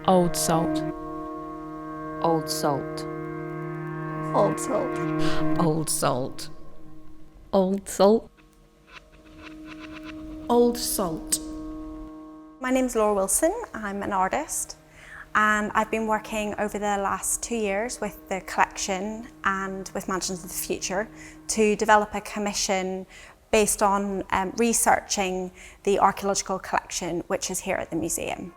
Old salt. Old salt. Old salt. Old salt. Old salt. Old salt. My name's Laura Wilson. I'm an artist, and I've been working over the last 2 years with the collection and with Mansions of the Future to develop a commission based on researching the archaeological collection which is here at the museum.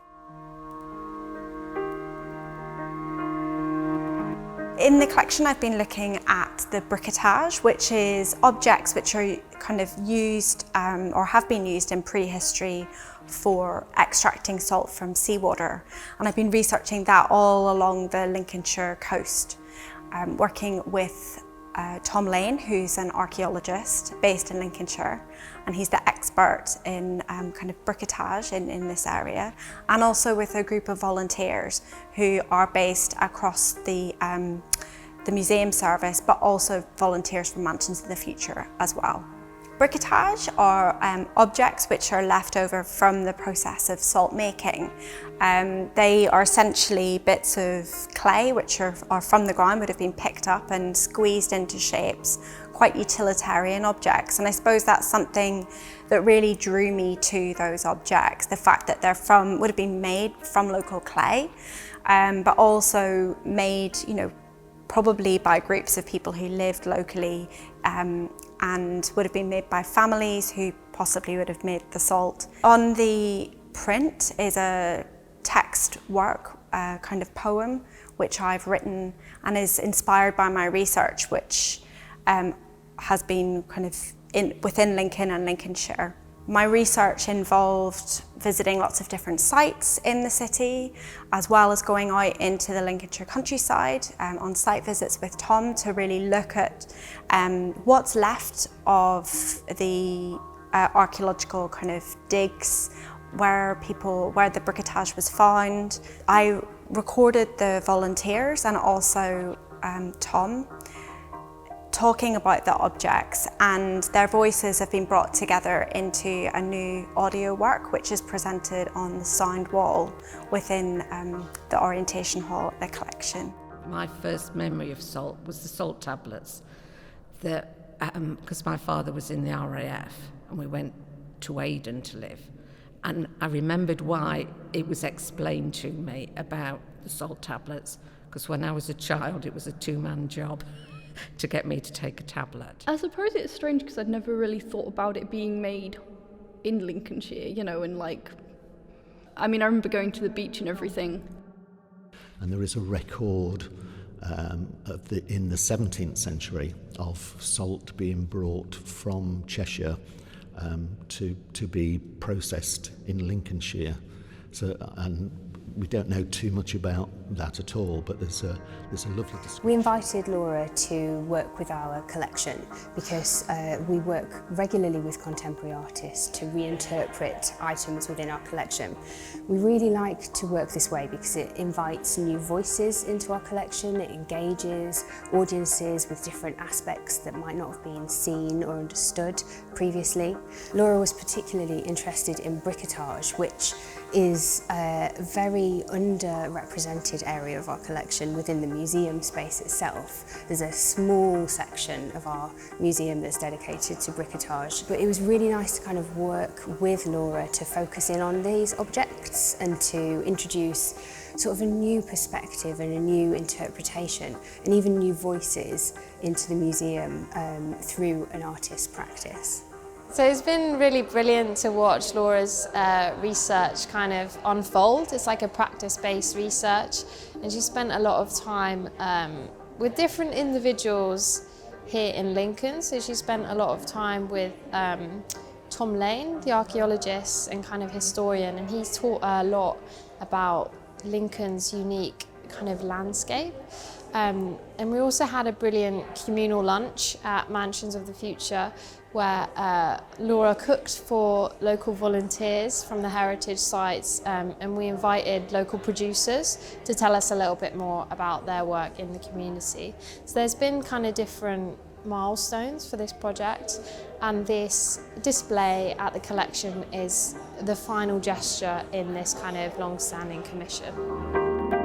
In the collection, I've been looking at the briquetage, which is objects which are kind of used or have been used in prehistory for extracting salt from seawater. And I've been researching that all along the Lincolnshire coast, working with Tom Lane, who's an archaeologist based in Lincolnshire, and he's the expert in kind of briquetage in this area, and also with a group of volunteers who are based across the museum service, but also volunteers from Mansions of the Future as well. Briquetage are objects which are left over from the process of salt making. They are essentially bits of clay which are from the ground, would have been picked up and squeezed into shapes, quite utilitarian objects. And I suppose that's something that really drew me to those objects, the fact that would have been made from local clay, but also made, probably by groups of people who lived locally, and would have been made by families who possibly would have made the salt. On the print is a text work, a kind of poem, which I've written and is inspired by my research, which has been kind of within Lincoln and Lincolnshire. My research involved visiting lots of different sites in the city, as well as going out into the Lincolnshire countryside on site visits with Tom to really look at what's left of the archaeological kind of digs where the briquetage was found. I recorded the volunteers and also Tom talking about the objects, and their voices have been brought together into a new audio work which is presented on the sound wall within the orientation hall at the collection. My first memory of salt was the salt tablets, because my father was in the RAF and we went to Aden to live, and I remembered why it was explained to me about the salt tablets, because when I was a child it was a two-man job to get me to take a tablet. I suppose it's strange because I'd never really thought about it being made in Lincolnshire, and I remember going to the beach and everything. And there is a record in the 17th century of salt being brought from Cheshire to be processed in Lincolnshire. And we don't know too much about that at all, but there's a lovely description. We invited Laura to work with our collection because we work regularly with contemporary artists to reinterpret items within our collection. We really like to work this way because it invites new voices into our collection, it engages audiences with different aspects that might not have been seen or understood previously. Laura was particularly interested in briquetage, which is a very underrepresented area of our collection within the museum space itself. There's a small section of our museum that's dedicated to briquetage, but it was really nice to kind of work with Laura to focus in on these objects and to introduce sort of a new perspective and a new interpretation and even new voices into the museum through an artist's practice. So it's been really brilliant to watch Laura's research kind of unfold. It's like a practice-based research, and she spent a lot of time with different individuals here in Lincoln. So she spent a lot of time with Tom Lane, the archaeologist and kind of historian, and he's taught a lot about Lincoln's unique kind of landscape. And we also had a brilliant communal lunch at Mansions of the Future where Laura cooked for local volunteers from the heritage sites, and we invited local producers to tell us a little bit more about their work in the community. So there's been kind of different milestones for this project, and this display at the collection is the final gesture in this kind of long-standing commission.